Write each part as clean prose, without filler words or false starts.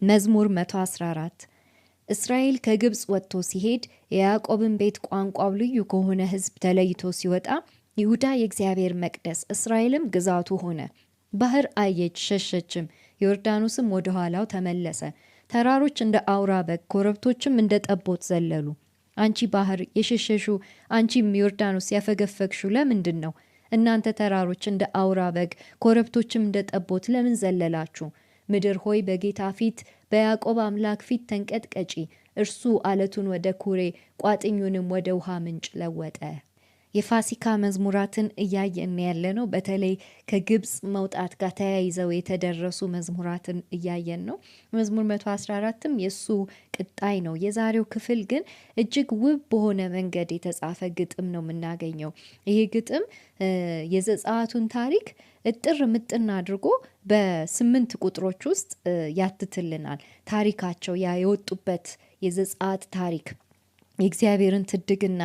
መዝሙር 114 እስራኤል ከግብጽ ወጥቶ ሲሄድ የያዕቆብን ቤት ቋንቋው ልዩ ከሆነ ሕዝብ ተለይቶ ሲወጣ ይሁዳ የእግዚአብሔር መቅደስ እስራኤልም ግዛቱ ሆነ። ባህር አየች ሸሸችም፣ ዮርዳኖስም ወደ ኋላው ተመለሰ። ተራሮች እንደ አውራ በግ ኮረብቶችም እንደ ጠቦት ዘለሉ። አንቺ ባህር የሸሸሹ አንቺም ዮርዳኖስ ያፈገፈግሹ ለምንድን ነው? እናንተ ተራሮች እንደ አውራ በግ ኮረብቶችም እንደ ጠቦት ለምን ዘለላችሁ? ምድር ሆይ በጌታ ፊት በያዕቆብ አምላክ ፊት ተንቀጥቀጪ። እርሱ አለቱን ወደ ኩሬ ቋጥኙንም ወደ ውሃ ምንጭ ለወጠ። የፋሲካ መዝሙራትን እያየን ያለ ነው። በተለይ ከግብጽ መውጣት ጋር ተያይዘው የተደረሱ መዝሙራትን እያየን ነው። መዝሙር 114ም የሱ ቅጣይ ነው። የዛሬው ክፍል ግን እጅግ ውብ በሆነ መንገድ የተጻፈ ግጥም ነው የምናገኘው። ይሄ ግጥም የዘጸአቱን ታሪክ እጥር ምጥን አድርጎ በ8 ቁጥሮች ውስጥ ያትትልናል። ታሪካቸው ያ የወጡበት የዘጸአት ታሪክ የእግዚአብሔርን ትድግና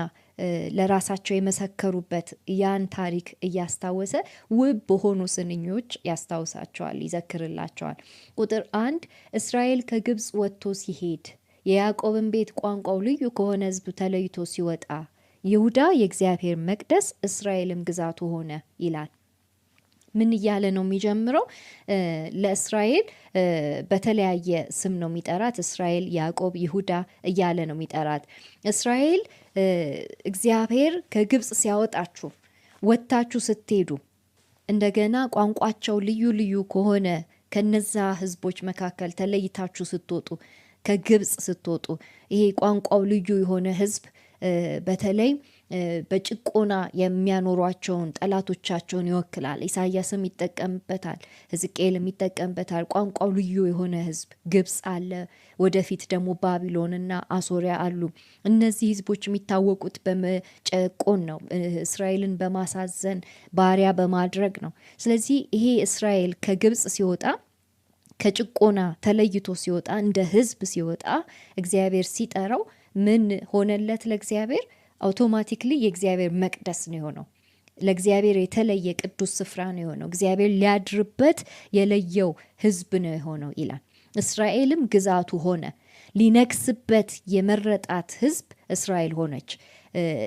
ለራሳቸው የመሰከሩበት ያን ታሪክ እያስታወሰ ውብ በሆኑ ስንኞች ያስታውሳቸዋል፣ ይዘክርላቸዋል። ቁጥር 1 እስራኤል ከግብጽ ወጥቶ ሲሄድ የያዕቆብን ቤት ቋንቋው ልዩ ከሆነ ሕዝብ ተለይቶ ሲወጣ ይሁዳ የእግዚአብሔር መቅደስ እስራኤልም ግዛቱ ሆነ ይላል። ምን እያለ ነው የሚጀምረው? ለእስራኤል በተለያየ ስም ነው የሚጠራት። እስራኤል፣ ያዕቆብ፣ ይሁዳ እያለ ነው የሚጠራት። እስራኤል እግዚአብሔር ከግብጽ ሲያወጣችሁ ወጥታችሁ ስትሄዱ እንደገና ቋንቋቸው ልዩ ልዩ ከሆነ ከነዛ ህዝቦች መካከል ተለይታችሁ ስትወጡ ከግብጽ ስትወጡ ይሄ ቋንቋው ልዩ የሆነ ህዝብ በተለይ በጭቆና የሚያኖሯቸውን ጠላቶቻቸውን ይወክላል። ኢሳያስም ይጠቀምበታል፣ ሕዝቅኤልም ይጠቀምበታል። ቋንቋው ልዩ የሆነ ህዝብ ግብጽ አለ፣ ወደፊት ደግሞ ባቢሎንና አሶሪያ አሉ። እነዚህ ህዝቦች የሚታወቁት በመጨቆን ነው፣ እስራኤልን በማሳዘን ባሪያ በማድረግ ነው። ስለዚህ ይሄ እስራኤል ከግብጽ ሲወጣ ከጭቆና ተለይቶ ሲወጣ እንደ ህዝብ ሲወጣ እግዚአብሔር ሲጠራው ምን ሆነለት? ለእግዚአብሔር አውቶማቲክሊ የእግዚአብሔር መቅደስ ነው የሆነው። ለእግዚአብሔር የተለየ ቅዱስ ስፍራ ነው የሆነው። እግዚአብሔር ሊያድርበት የለየው ህዝብ ነው የሆነው ይላል። እስራኤልም ግዛቱ ሆነ። ሊነግስበት የመረጣት ህዝብ እስራኤል ሆነች።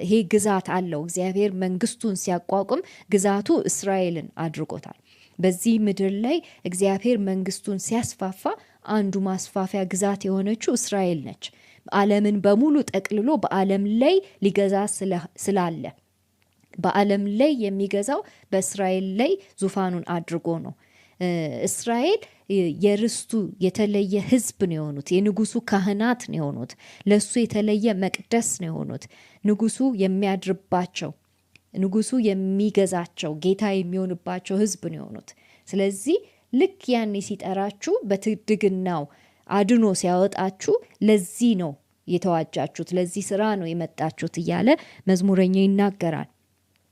ይሄ ግዛት አለው። እግዚአብሔር መንግስቱን ሲያቋቁም ግዛቱ እስራኤልን አድርጎታል። በዚህ ምድር ላይ እግዚአብሔር መንግስቱን ሲያስፋፋ አንዱ ማስፋፊያ ግዛት የሆነችው እስራኤል ነች። ዓለምን በሙሉ ጠቅልሎ በዓለም ላይ ሊገዛ ስላለ በዓለም ላይ የሚገዛው በእስራኤል ላይ ዙፋኑን አድርጎ ነው። እስራኤል የርስቱ የተለየ ህዝብ ነው የሆኑት። የንጉሱ ካህናት ነው የሆኑት። ለሱ የተለየ መቅደስ ነው የሆኑት። ንጉሱ የሚያድርባቸው፣ ንጉሱ የሚገዛቸው፣ ጌታ የሚሆንባቸው ህዝብ ነው የሆኑት። ስለዚህ ልክ ያኔ ሲጠራችሁ በትድግናው አድኖ ሲያወጣችሁ ለዚህ ነው የተዋጃችሁት፣ ለዚህ ስራ ነው የመጣችሁት እያለ መዝሙረኛው ይናገራል።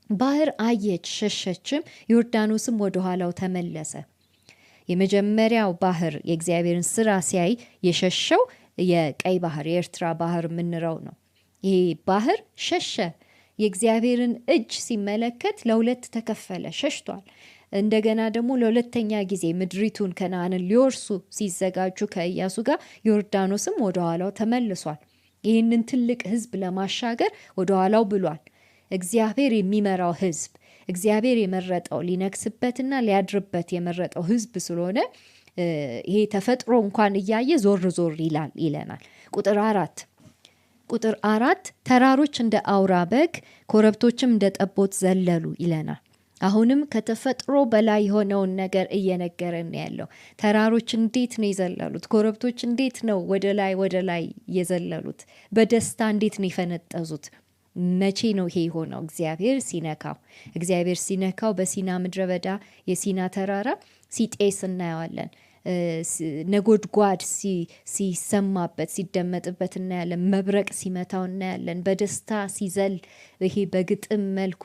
ባህር አየች ሸሸችም፣ ዮርዳኖስም ወደ ኋላው ተመለሰ። የመጀመሪያው ባህር የእግዚአብሔርን ስራ ሲያይ የሸሸው የቀይ ባህር የኤርትራ ባህር የምንለው ነው። ይሄ ባህር ሸሸ። የእግዚአብሔርን እጅ ሲመለከት ለሁለት ተከፈለ፣ ሸሽቷል። እንደገና ደግሞ ለሁለተኛ ጊዜ ምድሪቱን ከነዓንን ሊወርሱ ሲዘጋጁ ከኢያሱ ጋር ዮርዳኖስም ወደ ኋላው ተመልሷል። ይህንን ትልቅ ህዝብ ለማሻገር ወደ ኋላው ብሏል። እግዚአብሔር የሚመራው ህዝብ፣ እግዚአብሔር የመረጠው ሊነግስበትና ሊያድርበት የመረጠው ህዝብ ስለሆነ ይሄ ተፈጥሮ እንኳን እያየ ዞር ዞር ይላል ይለናል። ቁጥር 4 ተራሮች እንደ አውራ በግ ኮረብቶችም እንደ ጠቦት ዘለሉ ይለናል። አሁንም ከተፈጥሮ በላይ የሆነውን ነገር እየነገረን ያለው ተራሮች እንዴት ነው የዘለሉት? ኮረብቶች እንዴት ነው ወደ ላይ የዘለሉት? በደስታ እንዴት ነው የፈነጠዙት? መቼ ነው ይሄ የሆነው? እግዚአብሔር ሲነካው በሲና ምድረ በዳ የሲና ተራራ ሲጤስ እናየዋለን። ነጎድጓድ ሲሰማበት ሲደመጥበት እናያለን። መብረቅ ሲመታው እናያለን። በደስታ ሲዘል ይሄ በግጥም መልኩ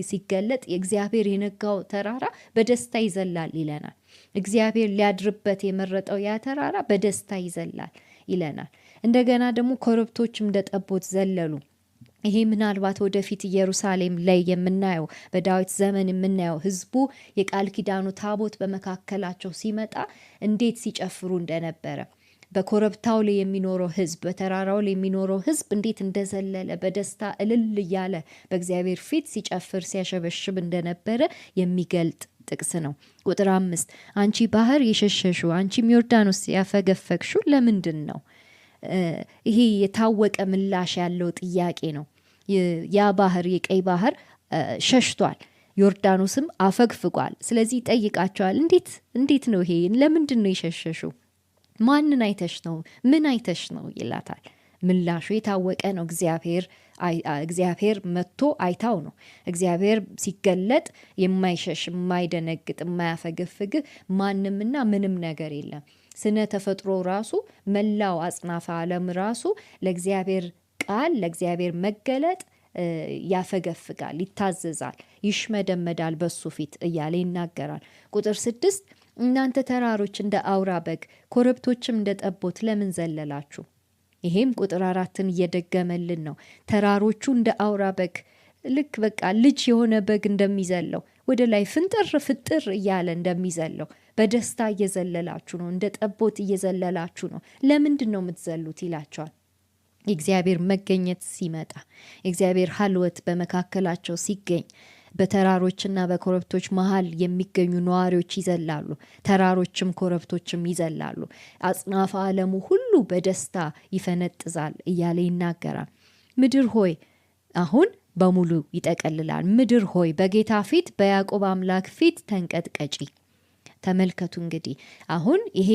ሲገለጥ የእግዚአብሔር የነጋው ተራራ በደስታ ይዘላል ይለናል። እግዚአብሔር ሊያድርበት የመረጠው ያ ተራራ በደስታ ይዘላል ይለናል። እንደገና ደግሞ ኮረብቶችም እንደ ጠቦት ዘለሉ። ይሄ ምናልባት ወደፊት ኢየሩሳሌም ላይ የምናየው በዳዊት ዘመን የምናየው ህዝቡ የቃል ኪዳኑ ታቦት በመካከላቸው ሲመጣ እንዴት ሲጨፍሩ እንደነበረ በኮረብታው ላይ የሚኖረው ህዝብ፣ በተራራው ላይ የሚኖረው ህዝብ እንዴት እንደዘለለ በደስታ እልል እያለ በእግዚአብሔር ፊት ሲጨፍር ሲያሸበሽብ እንደነበረ የሚገልጥ ጥቅስ ነው። ቁጥር 5 አንቺ ባህር የሸሸሹ አንቺም ዮርዳኖስ ያፈገፈግሹ ለምንድን ነው? ይሄ የታወቀ ምላሽ ያለው ጥያቄ ነው። ያ ባህር የቀይ ባህር ሸሽቷል፣ ዮርዳኖስም አፈግፍጓል። ስለዚህ ይጠይቃቸዋል፣ እንዴት ነው ይሄ? ለምንድን ነው የሸሸሹ? ማንን አይተሽ ነው? ምን አይተሽ ነው ይላታል። ምላሹ የታወቀ ነው። እግዚአብሔር መጥቶ አይታው ነው። እግዚአብሔር ሲገለጥ የማይሸሽ የማይደነግጥ የማያፈገፍግ ማንምና ምንም ነገር የለም። ስነ ተፈጥሮ ራሱ መላው አጽናፈ ዓለም ራሱ ለእግዚአብሔር ቃል ለእግዚአብሔር መገለጥ ያፈገፍጋል፣ ይታዘዛል፣ ይሽመደመዳል በሱ ፊት እያለ ይናገራል። ቁጥር 6 እናንተ ተራሮች እንደ አውራ በግ ኮረብቶችም እንደ ጠቦት ለምን ዘለላችሁ? ይሄም ቁጥር 4ን እየደገመልን ነው። ተራሮቹ እንደ አውራ በግ ልክ በቃ ልጅ የሆነ በግ እንደሚዘለው ወደ ላይ ፍጥር እያለ እንደሚዘለው በደስታ እየዘለላችሁ ነው፣ እንደ ጠቦት እየዘለላችሁ ነው። ለምንድን ነው የምትዘሉት ይላቸዋል። የእግዚአብሔር መገኘት ሲመጣ፣ የእግዚአብሔር ሀልወት በመካከላቸው ሲገኝ በተራሮችና በኮረብቶች መሃል የሚገኙ ነዋሪዎች ይዘላሉ፣ ተራሮችም ኮረብቶችም ይዘላሉ። አጽናፈ ዓለሙ ሁሉ በደስታ ይፈነጥዛል እያለ ይናገራል። ምድር ሆይ አሁን በሙሉ ይጠቀልላል። ምድር ሆይ በጌታ ፊት በያዕቆብ አምላክ ፊት ተንቀጥቀጪ። ተመልከቱ እንግዲህ አሁን ይሄ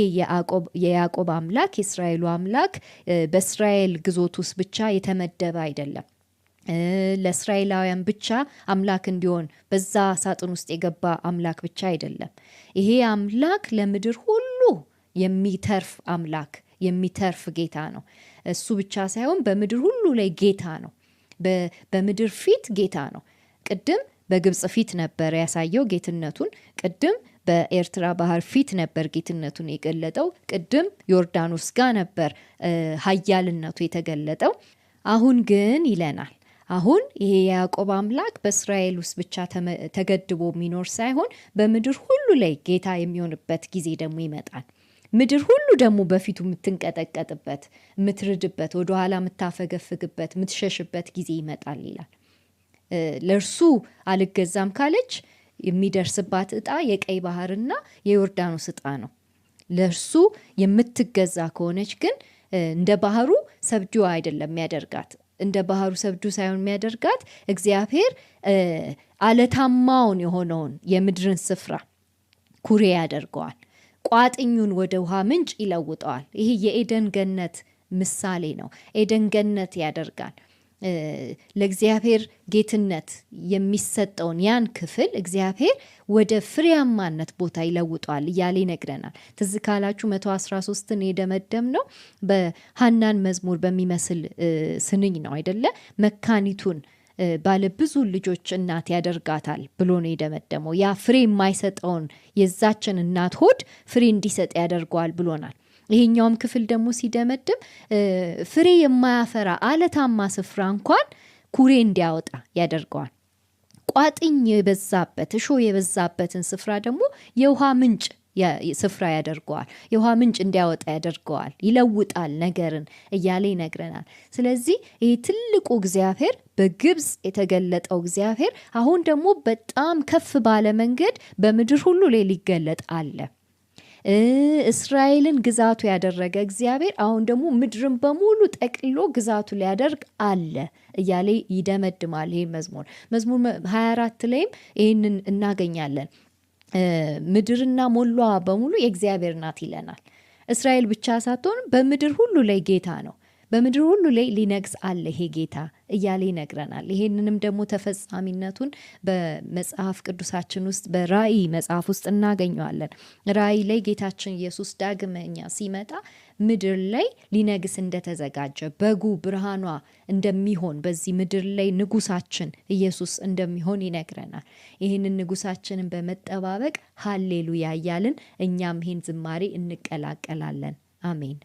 የያዕቆብ አምላክ የእስራኤሉ አምላክ በእስራኤል ግዞት ውስጥ ብቻ የተመደበ አይደለም። ለእስራኤላውያን ብቻ አምላክ እንዲሆን በዛ ሳጥን ውስጥ የገባ አምላክ ብቻ አይደለም። ይሄ አምላክ ለምድር ሁሉ የሚተርፍ አምላክ የሚተርፍ ጌታ ነው። እሱ ብቻ ሳይሆን በምድር ሁሉ ላይ ጌታ ነው። በምድር ፊት ጌታ ነው። ቅድም በግብጽ ፊት ነበር ያሳየው ጌትነቱን። ቅድም በኤርትራ ባህር ፊት ነበር ጌትነቱን የገለጠው። ቅድም ዮርዳኖስ ጋር ነበር ኃያልነቱ የተገለጠው። አሁን ግን ይለናል፣ አሁን ይሄ የያዕቆብ አምላክ በእስራኤል ውስጥ ብቻ ተገድቦ የሚኖር ሳይሆን በምድር ሁሉ ላይ ጌታ የሚሆንበት ጊዜ ደግሞ ይመጣል። ምድር ሁሉ ደግሞ በፊቱ የምትንቀጠቀጥበት፣ የምትርድበት፣ ወደኋላ የምታፈገፍግበት፣ የምትሸሽበት ጊዜ ይመጣል ይላል። ለእርሱ አልገዛም ካለች የሚደርስባት ዕጣ የቀይ ባህርና የዮርዳኖስ ዕጣ ነው። ለእርሱ የምትገዛ ከሆነች ግን እንደ ባህሩ ሰብጁ አይደለም የሚያደርጋት። እንደ ባህሩ ሰብጁ ሳይሆን የሚያደርጋት እግዚአብሔር አለታማውን የሆነውን የምድርን ስፍራ ኩሬ ያደርገዋል። ቋጥኙን ወደ ውሃ ምንጭ ይለውጠዋል። ይሄ የኤደን ገነት ምሳሌ ነው። ኤደን ገነት ያደርጋል። ለእግዚአብሔር ጌትነት የሚሰጠውን ያን ክፍል እግዚአብሔር ወደ ፍሬያማነት ቦታ ይለውጠዋል እያለ ይነግረናል። ትዝ ካላችሁ 113ን የደመደም ነው በሐናን መዝሙር በሚመስል ስንኝ ነው አይደለ? መካኒቱን ባለ ብዙ ልጆች እናት ያደርጋታል ብሎ ነው የደመደመው። ያ ፍሬ የማይሰጠውን የዛችን እናት ሆድ ፍሬ እንዲሰጥ ያደርገዋል ብሎናል። ይሄኛውም ክፍል ደግሞ ሲደመድም ፍሬ የማያፈራ አለታማ ስፍራ እንኳን ኩሬ እንዲያወጣ ያደርገዋል። ቋጥኝ የበዛበት እሾህ የበዛበትን ስፍራ ደግሞ የውሃ ምንጭ ስፍራ ያደርገዋል። የውሃ ምንጭ እንዲያወጣ ያደርገዋል፣ ይለውጣል ነገርን እያለ ይነግረናል። ስለዚህ ይህ ትልቁ እግዚአብሔር በግብጽ የተገለጠው እግዚአብሔር አሁን ደግሞ በጣም ከፍ ባለ መንገድ በምድር ሁሉ ላይ ሊገለጥ አለ። እስራኤልን ግዛቱ ያደረገ እግዚአብሔር አሁን ደግሞ ምድርን በሙሉ ጠቅሎ ግዛቱ ሊያደርግ አለ እያለ ይደመድማል። ይሄ መዝሙር 24 ላይም ይህንን እናገኛለን። ምድርና ሞሏ በሙሉ የእግዚአብሔር ናት ይለናል። እስራኤል ብቻ ሳትሆን በምድር ሁሉ ላይ ጌታ ነው። በምድር ሁሉ ላይ ሊነግስ አለ ይሄ ጌታ እያለ ይነግረናል። ይሄንንም ደግሞ ተፈጻሚነቱን በመጽሐፍ ቅዱሳችን ውስጥ በራእይ መጽሐፍ ውስጥ እናገኘዋለን። ራእይ ላይ ጌታችን ኢየሱስ ዳግመኛ ሲመጣ ምድር ላይ ሊነግስ እንደተዘጋጀ በጉ ብርሃኗ እንደሚሆን በዚህ ምድር ላይ ንጉሳችን ኢየሱስ እንደሚሆን ይነግረናል። ይህንን ንጉሳችንን በመጠባበቅ ሃሌሉያ እያልን እኛም ይህን ዝማሬ እንቀላቀላለን። አሜን።